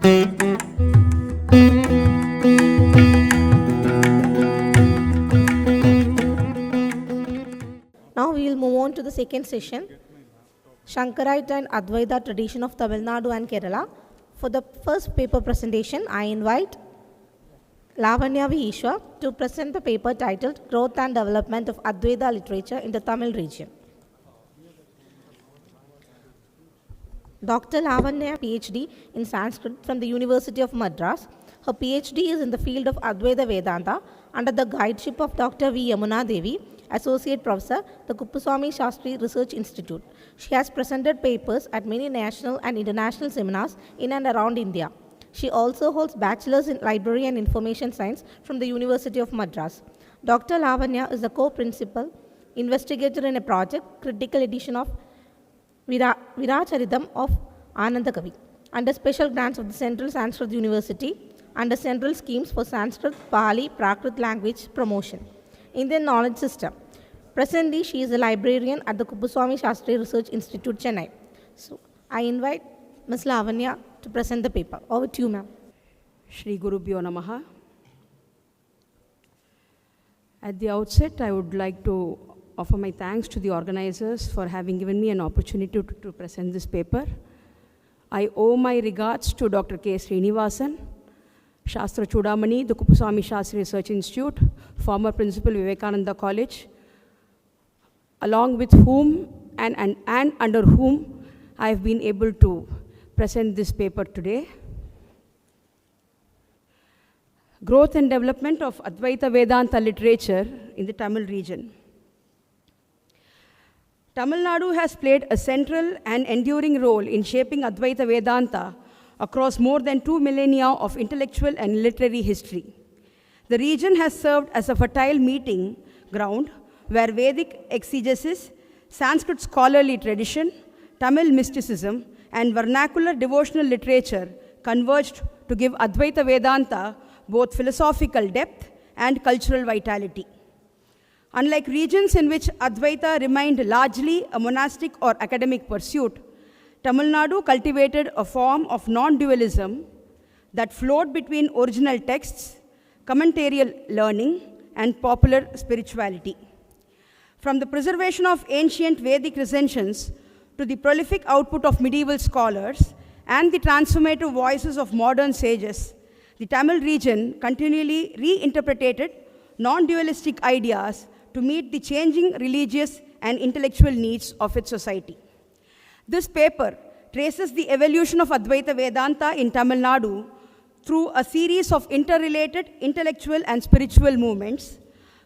Now we will move on to the second session, Shankarite and Advaita tradition of Tamil Nadu and Kerala. For the first paper presentation, I invite Lavanya V. Eswar to present the paper titled Growth and Development of Advaita Literature in the Tamil Region. Dr. Lavanya, PhD in Sanskrit from the University of Madras. Her PhD is in the field of Advaita Vedanta under the guideship of Dr. V. Yamuna Devi, Associate Professor, the Kuppuswami Sastri Research Institute. She has presented papers at many national and international seminars in and around India. She also holds Bachelor's in Library and Information Science from the University of Madras. Dr. Lavanya is the co-principal investigator in a project, critical edition of Viracharitam of Ananda Kavi, under special grants of the Central Sanskrit University, under central schemes for Sanskrit, Pali, Prakrit language promotion, Indian knowledge system. Presently, she is a librarian at the Kuppuswami Sastri Research Institute, Chennai. So, I invite Ms. Lavanya to present the paper. Over to you, ma'am. Shri Gurubhyo Namaha. At the outset, I would like to offer my thanks to the organizers for having given me an opportunity to present this paper. I owe my regards to Dr. K. Srinivasan, Shastra Chudamani, the Kuppuswami Sastri Research Institute, former principal Vivekananda College, along with whom and under whom I have been able to present this paper today. Growth and development of Advaita Vedanta literature in the Tamil region. Tamil Nadu has played a central and enduring role in shaping Advaita Vedanta across more than 2 millennia of intellectual and literary history. The region has served as a fertile meeting ground where Vedic exegesis, Sanskrit scholarly tradition, Tamil mysticism, and vernacular devotional literature converged to give Advaita Vedanta both philosophical depth and cultural vitality. Unlike regions in which Advaita remained largely a monastic or academic pursuit, Tamil Nadu cultivated a form of non-dualism that flowed between original texts, commentarial learning, and popular spirituality. From the preservation of ancient Vedic recensions to the prolific output of medieval scholars and the transformative voices of modern sages, the Tamil region continually reinterpreted non-dualistic ideas to meet the changing religious and intellectual needs of its society. This paper traces the evolution of Advaita Vedanta in Tamil Nadu through a series of interrelated intellectual and spiritual movements,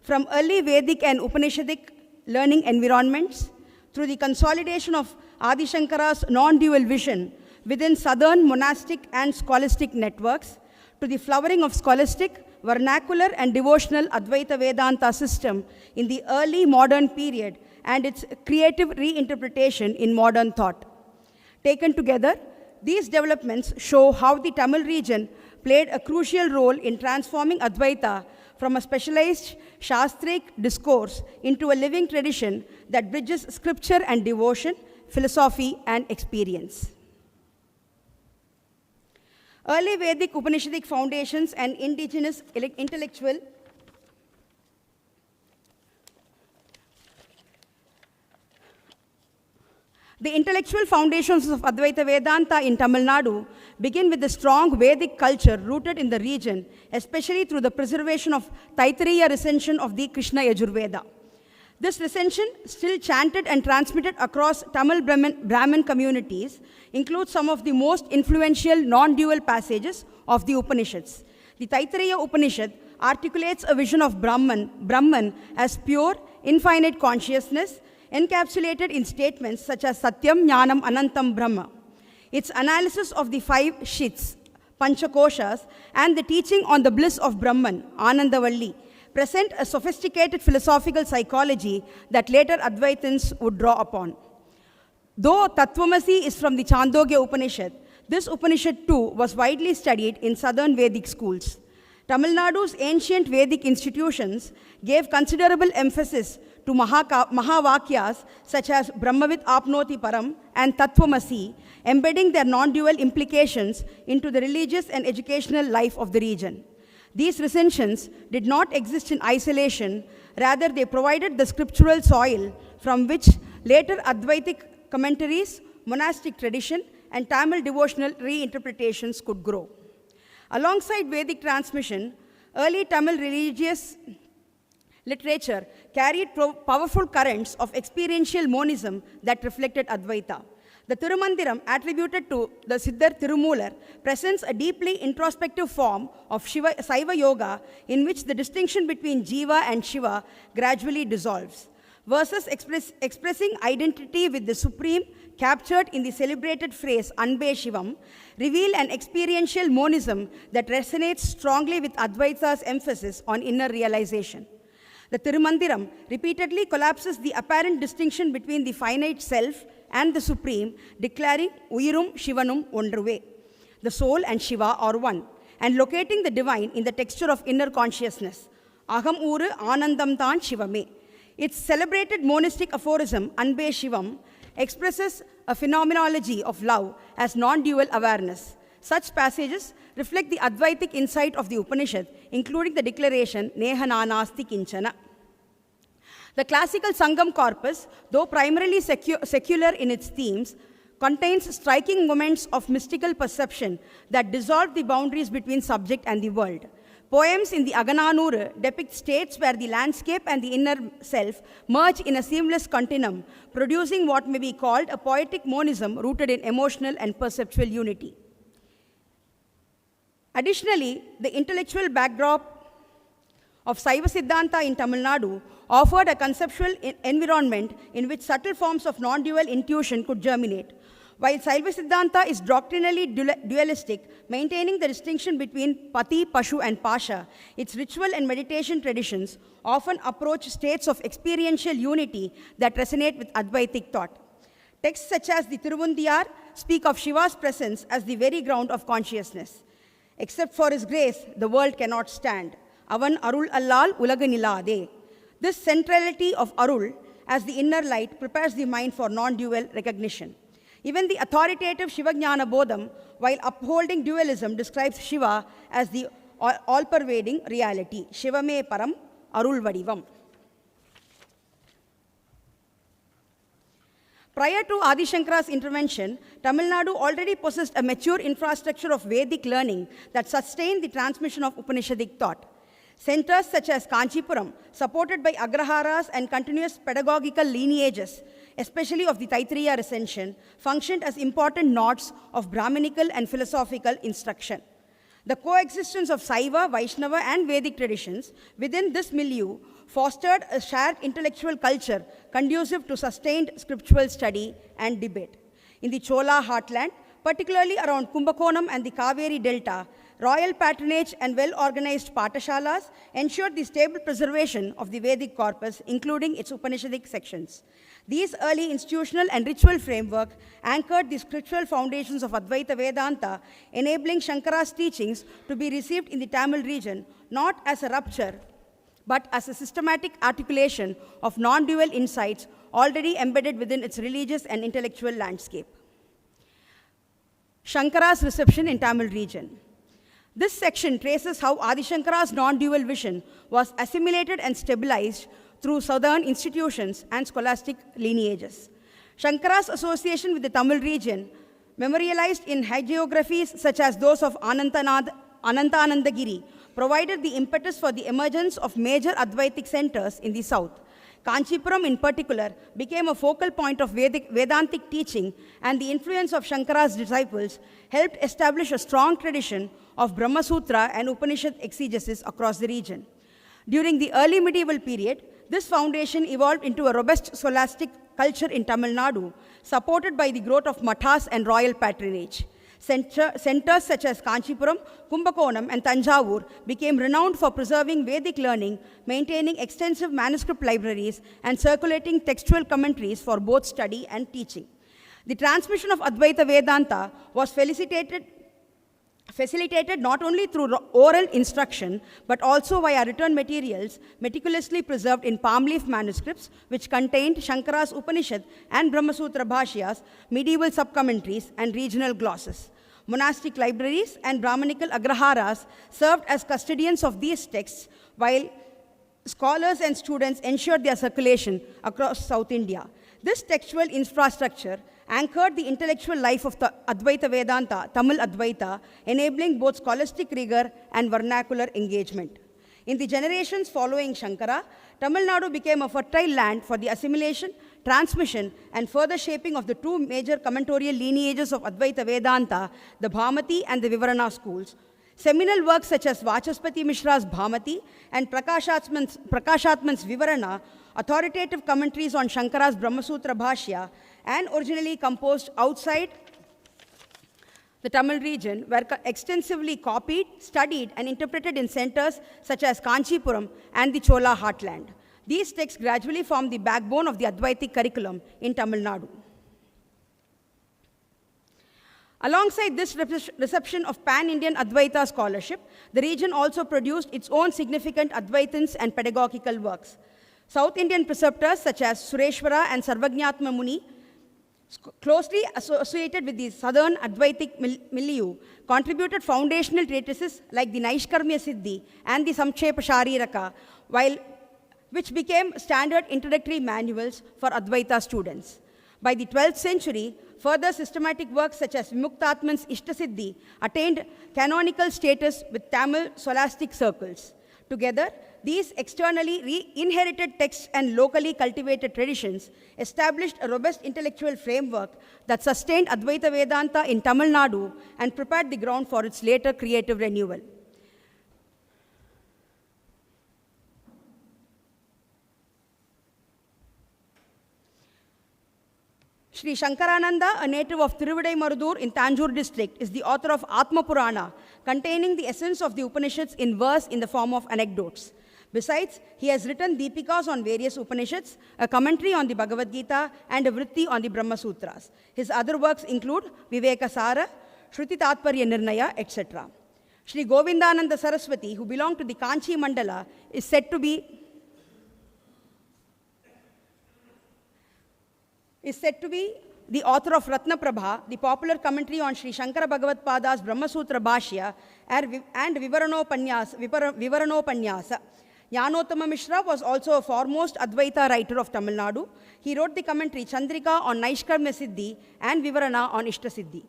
from early Vedic and Upanishadic learning environments, through the consolidation of Adi Sankara's non-dual vision within southern monastic and scholastic networks, to the flowering of scholastic, vernacular, and devotional Advaita Vedanta system in the early modern period and its creative reinterpretation in modern thought. Taken together, these developments show how the Tamil region played a crucial role in transforming Advaita from a specialized Shastric discourse into a living tradition that bridges scripture and devotion, philosophy and experience. Early Vedic Upanishadic foundations and indigenous intellectual The intellectual foundations of Advaita Vedanta in Tamil Nadu begin with the strong Vedic culture rooted in the region, especially through the preservation of Taittiriya recension of the Krishna Yajurveda. This recension, still chanted and transmitted across Tamil Brahmin communities, includes some of the most influential non-dual passages of the Upanishads. The Taittiriya Upanishad articulates a vision of Brahman as pure, infinite consciousness, encapsulated in statements such as Satyam, Jnanam, Anantam, Brahma. Its analysis of the 5 Shits, Panchakoshas, and the teaching on the bliss of Brahman, Anandavalli, present a sophisticated philosophical psychology that later Advaitins would draw upon. Though Tattvamasi is from the Chandogya Upanishad, this Upanishad too was widely studied in southern Vedic schools. Tamil Nadu's ancient Vedic institutions gave considerable emphasis to Mahavakyas such as Brahmavid Apnoti Param and Tattvamasi, embedding their non-dual implications into the religious and educational life of the region. These recensions did not exist in isolation, rather they provided the scriptural soil from which later Advaitic commentaries, monastic tradition, and Tamil devotional reinterpretations could grow. Alongside Vedic transmission, early Tamil religious literature carried powerful currents of experiential monism that reflected Advaita. The Tirumandiram, attributed to the Siddhar Tirumular, presents a deeply introspective form of Saiva Yoga in which the distinction between Jiva and Shiva gradually dissolves. Verses expressing identity with the Supreme, captured in the celebrated phrase Anbe Shivam, reveal an experiential monism that resonates strongly with Advaita's emphasis on inner realization. The Tirumandiram repeatedly collapses the apparent distinction between the finite self and the Supreme, declaring Uyirum Shivanum Ondruve. The soul and Shiva are one, and locating the divine in the texture of inner consciousness. Aham Uru Anandam Tan Shivame. Its celebrated monistic aphorism, Anbe Shivam, expresses a phenomenology of love as non-dual awareness. Such passages reflect the Advaitic insight of the Upanishad, including the declaration, Nehananasti Kinchana. The classical Sangam corpus, though primarily secular in its themes, contains striking moments of mystical perception that dissolve the boundaries between subject and the world. Poems in the Agananuru depict states where the landscape and the inner self merge in a seamless continuum, producing what may be called a poetic monism rooted in emotional and perceptual unity. Additionally, the intellectual backdrop of Saiva Siddhanta in Tamil Nadu offered a conceptual environment in which subtle forms of non-dual intuition could germinate. While Saiva Siddhanta is doctrinally dualistic, maintaining the distinction between Pati, Pashu, and Pasha, its ritual and meditation traditions often approach states of experiential unity that resonate with Advaitic thought. Texts such as the Tiruvundiyar speak of Shiva's presence as the very ground of consciousness. Except for his grace, the world cannot stand. Avan Arul Allal Ulaganilade. This centrality of Arul as the inner light prepares the mind for non-dual recognition. Even the authoritative Shivajnana Bodham, while upholding dualism, describes Shiva as the all-pervading reality. Shivame Param Arul Vadivam. Prior to Adi Shankara's intervention, Tamil Nadu already possessed a mature infrastructure of Vedic learning that sustained the transmission of Upanishadic thought. Centers such as Kanchipuram, supported by Agraharas and continuous pedagogical lineages, especially of the Taittiriya recension, functioned as important nodes of Brahminical and philosophical instruction. The coexistence of Saiva, Vaishnava, and Vedic traditions within this milieu fostered a shared intellectual culture conducive to sustained scriptural study and debate. In the Chola heartland, particularly around Kumbakonam and the Kaveri Delta, royal patronage and well-organized patashalas ensured the stable preservation of the Vedic corpus, including its Upanishadic sections. These early institutional and ritual framework anchored the scriptural foundations of Advaita Vedanta, enabling Shankara's teachings to be received in the Tamil region not as a rupture, but as a systematic articulation of non-dual insights already embedded within its religious and intellectual landscape. Shankara's reception in Tamil region. This section traces how Adi Shankara's non-dual vision was assimilated and stabilized through southern institutions and scholastic lineages. Shankara's association with the Tamil region, memorialized in hagiographies such as those of Anantanandagiri, provided the impetus for the emergence of major Advaitic centers in the south. Kanchipuram in particular became a focal point of Vedantic teaching, and the influence of Shankara's disciples helped establish a strong tradition of Brahma Sutra and Upanishad exegesis across the region. During the early medieval period, this foundation evolved into a robust scholastic culture in Tamil Nadu, supported by the growth of mathas and royal patronage. Centers such as Kanchipuram, Kumbakonam, and Tanjavur became renowned for preserving Vedic learning, maintaining extensive manuscript libraries, and circulating textual commentaries for both study and teaching. The transmission of Advaita Vedanta was facilitated not only through oral instruction, but also via written materials meticulously preserved in palm leaf manuscripts, which contained Shankara's Upanishad and Brahmasutra Bhashyas, medieval sub-commentaries, and regional glosses. Monastic libraries and Brahmanical agraharas served as custodians of these texts, while scholars and students ensured their circulation across South India. This textual infrastructure anchored the intellectual life of the Advaita Vedanta, Tamil Advaita, enabling both scholastic rigor and vernacular engagement. In the generations following Shankara, Tamil Nadu became a fertile land for the assimilation, transmission, and further shaping of the two major commentatorial lineages of Advaita Vedanta, the Bhamati and the Vivarana schools. Seminal works such as Vachaspati Mishra's Bhamati and Prakashatman's Vivarana, authoritative commentaries on Shankara's Brahmasutra Bhashya, and originally composed outside the Tamil region, were extensively copied, studied, and interpreted in centers such as Kanchipuram and the Chola heartland. These texts gradually formed the backbone of the Advaitic curriculum in Tamil Nadu. Alongside this reception of pan-Indian Advaita scholarship, the region also produced its own significant Advaitins and pedagogical works. South Indian preceptors such as Sureshwara and Sarvajñatma Muni, closely associated with the southern Advaitic milieu, contributed foundational treatises like the Naishkarmya Siddhi and the Samkshepa Shariraka, which became standard introductory manuals for Advaita students. By the 12th century, further systematic works such as Vimuktatman's Ishtasiddhi attained canonical status with Tamil scholastic circles. Together, these externally inherited texts and locally cultivated traditions established a robust intellectual framework that sustained Advaita Vedanta in Tamil Nadu and prepared the ground for its later creative renewal. Sri Shankarananda, a native of Thiruvidaimarudur in Tanjore district, is the author of Atma Purana, containing the essence of the Upanishads in verse in the form of anecdotes. Besides, he has written Deepikas on various Upanishads, a commentary on the Bhagavad Gita, and a vritti on the Brahma Sutras. His other works include Viveka Sara, Shruti Tatparya Nirnaya, etc. Sri Govindananda Saraswati, who belonged to the Kanchi Mandala, is said to be the author of Ratna Prabha, the popular commentary on Sri Shankara Bhagavad Pada's Brahma Sutra Bhashya, and Vivaranopanyasa. Jnanottama Mishra was also a foremost Advaita writer of Tamil Nadu. He wrote the commentary Chandrika on Naishkarmya Siddhi and Vivarana on Ishta Siddhi.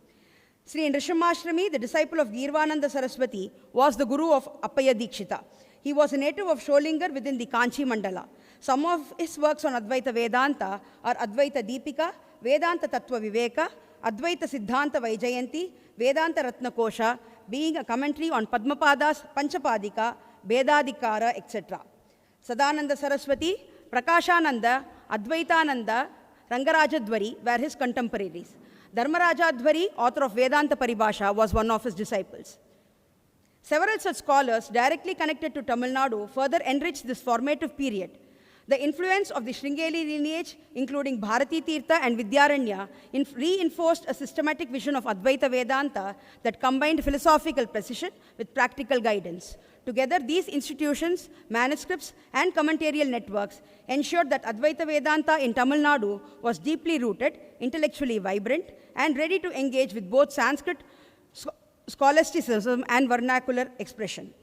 Sri Nrishammashrami, the disciple of Girvananda Saraswati, was the guru of Appaya Dikshita. He was a native of Sholingar within the Kanchi Mandala. Some of his works on Advaita Vedanta are Advaita Deepika, Vedanta Tattva Viveka, Advaita Siddhanta Vaijayanti, Vedanta Ratna Kosha, being a commentary on Padmapada's Panchapadika, Vedadikara, etc. Sadananda Saraswati, Prakashananda, Advaitananda, Rangarajadwari were his contemporaries. Dharmarajadwari, author of Vedanta Paribhasha, was one of his disciples. Several such scholars directly connected to Tamil Nadu further enriched this formative period. The influence of the Sringeli lineage, including Bharati Tirtha and Vidyaranya, reinforced a systematic vision of Advaita Vedanta that combined philosophical precision with practical guidance. Together, these institutions, manuscripts, and commentarial networks ensured that Advaita Vedanta in Tamil Nadu was deeply rooted, intellectually vibrant, and ready to engage with both Sanskrit scholasticism and vernacular expression.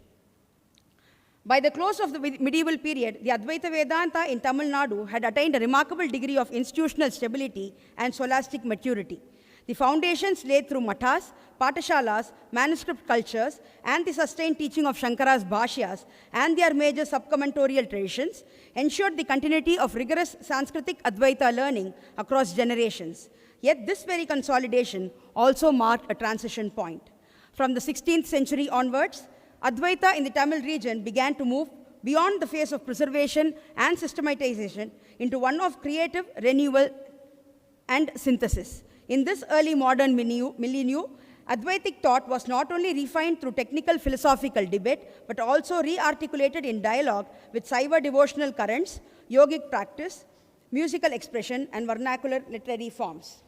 By the close of the medieval period, the Advaita Vedanta in Tamil Nadu had attained a remarkable degree of institutional stability and scholastic maturity. The foundations laid through mathas, patashalas, manuscript cultures, and the sustained teaching of Shankara's Bhashyas and their major subcommentorial traditions ensured the continuity of rigorous Sanskritic Advaita learning across generations. Yet this very consolidation also marked a transition point. From the 16th century onwards, Advaita in the Tamil region began to move beyond the phase of preservation and systematization into one of creative renewal and synthesis. In this early modern millennium, Advaitic thought was not only refined through technical philosophical debate, but also re-articulated in dialogue with Saiva devotional currents, yogic practice, musical expression, and vernacular literary forms.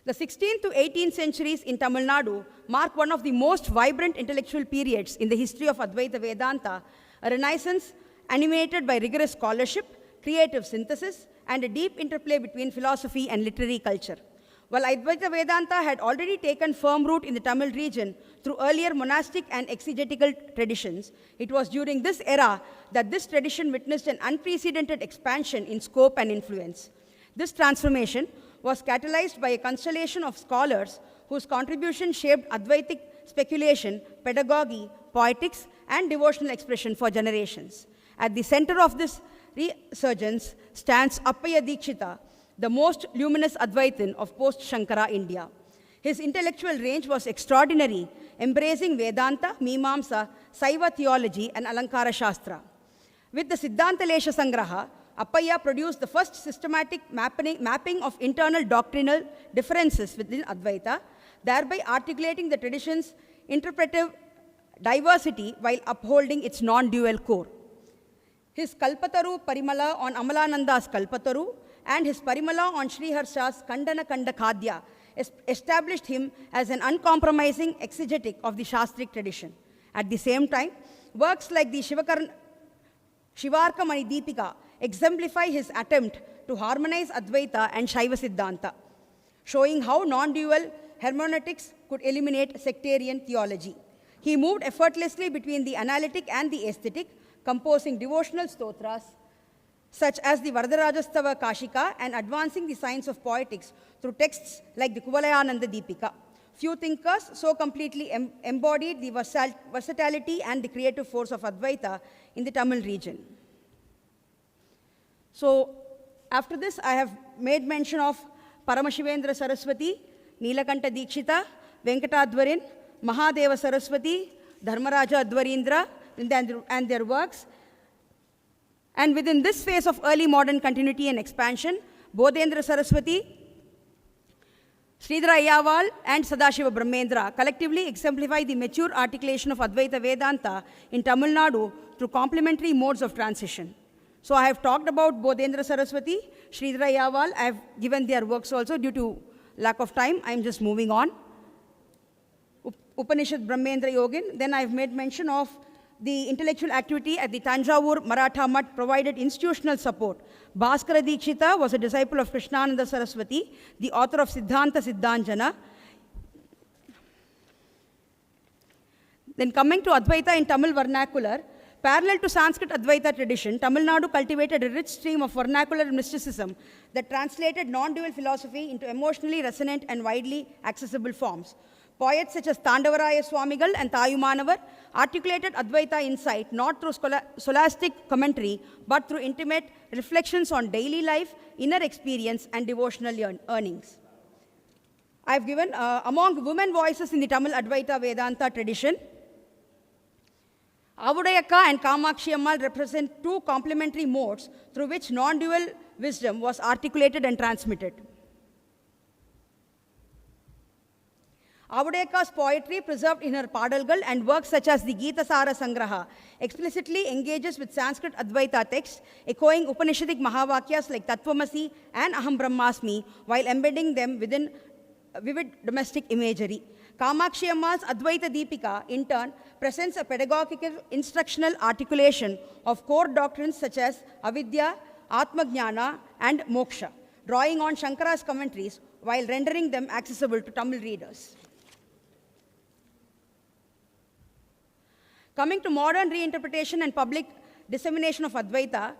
The 16th to 18th centuries in Tamil Nadu mark one of the most vibrant intellectual periods in the history of Advaita Vedanta, a renaissance animated by rigorous scholarship, creative synthesis, and a deep interplay between philosophy and literary culture. While Advaita Vedanta had already taken firm root in the Tamil region through earlier monastic and exegetical traditions, it was during this era that this tradition witnessed an unprecedented expansion in scope and influence. This transformation was catalyzed by a constellation of scholars whose contribution shaped Advaitic speculation, pedagogy, poetics, and devotional expression for generations. At the center of this resurgence stands Appaya Dikshita, the most luminous Advaitin of post-Shankara India. His intellectual range was extraordinary, embracing Vedanta, Mimamsa, Saiva theology, and Alankara Shastra. With the Siddhanta Lesha Sangraha, Appaya produced the first systematic mapping of internal doctrinal differences within Advaita, thereby articulating the tradition's interpretive diversity while upholding its non-dual core. His Kalpataru Parimala on Amalananda's Kalpataru and his Parimala on Sri Harsha's Kandana Kanda Khadya established him as an uncompromising exegetic of the Shastric tradition. At the same time, works like the Shivarka Mani Deepika exemplify his attempt to harmonize Advaita and Shaiva Siddhanta, showing how non-dual hermeneutics could eliminate sectarian theology. He moved effortlessly between the analytic and the aesthetic, composing devotional stotras such as the Varadarajastava Kashika and advancing the science of poetics through texts like the Kuvalayananda Deepika. Few thinkers so completely embodied the versatility and the creative force of Advaita in the Tamil region. So, after this, I have made mention of Paramasivendra Saraswati, Nilakanta Dikshita, Venkatadwarin, Mahadeva Saraswati, Dharmaraja Advarindra, and their works. And within this phase of early modern continuity and expansion, Bodhendra Saraswati, Sridhara Ayyaval, and Sadashiva Brahmendra collectively exemplify the mature articulation of Advaita Vedanta in Tamil Nadu through complementary modes of transition. So I have talked about Bodhendra Saraswati, Sridhara Ayyaval. I have given their works also. Due to lack of time, I am just moving on. Upanishad Brahmendra Yogin. Then I have made mention of the intellectual activity at the Tanjavur Maratha Mutt provided institutional support. Bhaskara Dikshita was a disciple of Krishnananda Saraswati, the author of Siddhanta Siddhanjana. Then coming to Advaita in Tamil vernacular, parallel to Sanskrit Advaita tradition, Tamil Nadu cultivated a rich stream of vernacular mysticism that translated non-dual philosophy into emotionally resonant and widely accessible forms. Poets such as Tandavaraya Swamigal and Tayumanavar articulated Advaita insight not through scholastic commentary, but through intimate reflections on daily life, inner experience, and devotional earnings. I have given, among women voices in the Tamil Advaita Vedanta tradition, Avudayakka and Kamakshi Ammal represent two complementary modes through which non-dual wisdom was articulated and transmitted. Avudayakka's poetry, preserved in her Padalgal and works such as the Gita Sara Sangraha, explicitly engages with Sanskrit Advaita texts, echoing Upanishadic Mahavakyas like Tattvamasi and Aham Brahmasmi, while embedding them within vivid domestic imagery. Kamakshi Ammal's Advaita Deepika, in turn, presents a pedagogical instructional articulation of core doctrines such as Avidya, Atmajnana, and Moksha, drawing on Shankara's commentaries while rendering them accessible to Tamil readers. Coming to modern reinterpretation and public dissemination of Advaita,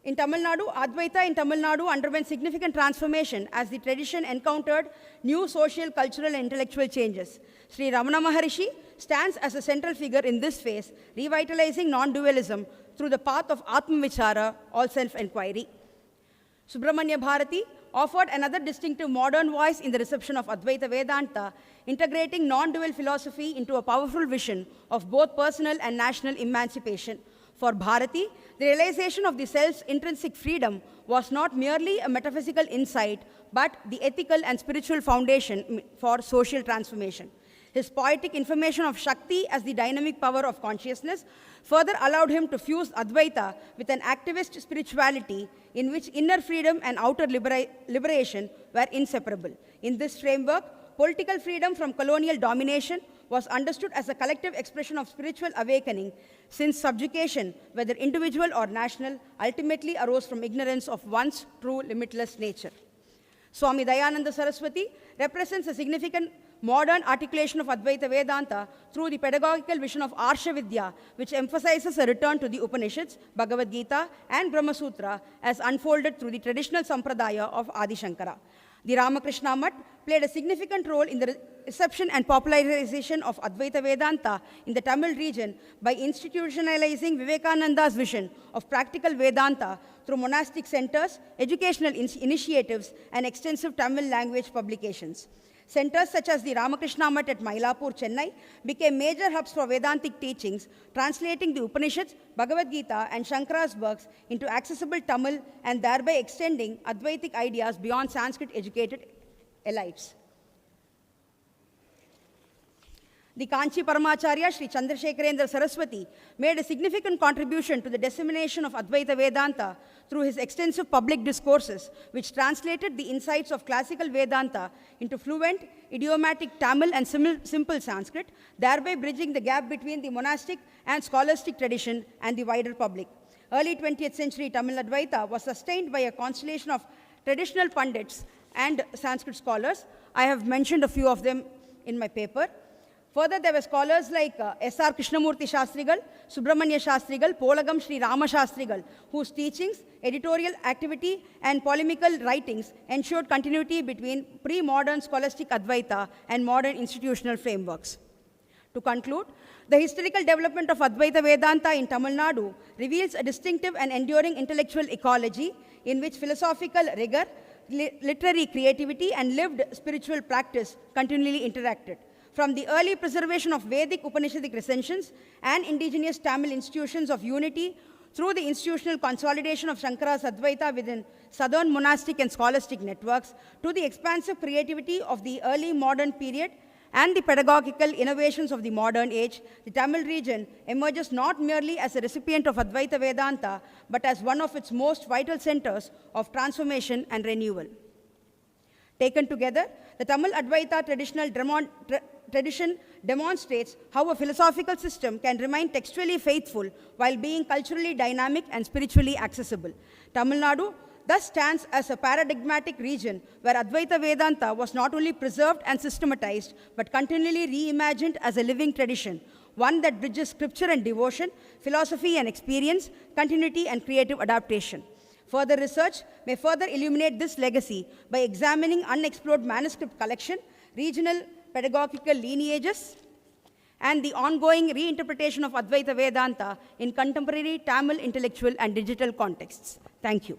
in Tamil Nadu, Advaita in Tamil Nadu underwent significant transformation as the tradition encountered new social, cultural, and intellectual changes. Sri Ramana Maharishi stands as a central figure in this phase, revitalizing non-dualism through the path of Atma-Vichara, all self-inquiry. Subramanya Bharati offered another distinctive modern voice in the reception of Advaita Vedanta, integrating non-dual philosophy into a powerful vision of both personal and national emancipation. For Bharati, the realization of the self's intrinsic freedom was not merely a metaphysical insight, but the ethical and spiritual foundation for social transformation. His poetic information of Shakti as the dynamic power of consciousness further allowed him to fuse Advaita with an activist spirituality in which inner freedom and outer liberation were inseparable. In this framework, political freedom from colonial domination was understood as a collective expression of spiritual awakening, since subjugation, whether individual or national, ultimately arose from ignorance of one's true limitless nature. Swami Dayananda Saraswati represents a significant modern articulation of Advaita Vedanta through the pedagogical vision of Arsha Vidya, which emphasizes a return to the Upanishads, Bhagavad Gita, and Brahma Sutra as unfolded through the traditional sampradaya of Adi Sankara. The Ramakrishna Mutt played a significant role in the reception and popularization of Advaita Vedanta in the Tamil region by institutionalizing Vivekananda's vision of practical Vedanta through monastic centers, educational initiatives, and extensive Tamil language publications. Centers such as the Ramakrishna Mutt at Mylapore, Chennai, became major hubs for Vedantic teachings, translating the Upanishads, Bhagavad Gita, and Shankara's works into accessible Tamil and thereby extending Advaitic ideas beyond Sanskrit-educated elites. The Kanchi Paramacharya, Sri Chandrasekharendra Saraswati, made a significant contribution to the dissemination of Advaita Vedanta through his extensive public discourses, which translated the insights of classical Vedanta into fluent, idiomatic Tamil and simple Sanskrit, thereby bridging the gap between the monastic and scholastic tradition and the wider public. Early 20th century Tamil Advaita was sustained by a constellation of traditional pundits and Sanskrit scholars. I have mentioned a few of them in my paper. Further, there were scholars like S.R. Krishnamurti Shastrigal, Subramanya Shastrigal, Polagam Sri Rama Shastrigal, whose teachings, editorial activity, and polemical writings ensured continuity between pre-modern scholastic Advaita and modern institutional frameworks. To conclude, the historical development of Advaita Vedanta in Tamil Nadu reveals a distinctive and enduring intellectual ecology in which philosophical rigor, literary creativity, and lived spiritual practice continually interacted. From the early preservation of Vedic Upanishadic recensions and indigenous Tamil institutions of unity through the institutional consolidation of Shankara's Advaita within southern monastic and scholastic networks, to the expansive creativity of the early modern period and the pedagogical innovations of the modern age, the Tamil region emerges not merely as a recipient of Advaita Vedanta, but as one of its most vital centers of transformation and renewal. Taken together, the Tamil Advaita tradition demonstrates how a philosophical system can remain textually faithful while being culturally dynamic and spiritually accessible. Tamil Nadu thus stands as a paradigmatic region where Advaita Vedanta was not only preserved and systematized, but continually reimagined as a living tradition, one that bridges scripture and devotion, philosophy and experience, continuity and creative adaptation. Further research may further illuminate this legacy by examining unexplored manuscript collection, regional pedagogical lineages, and the ongoing reinterpretation of Advaita Vedanta in contemporary Tamil intellectual and digital contexts. Thank you.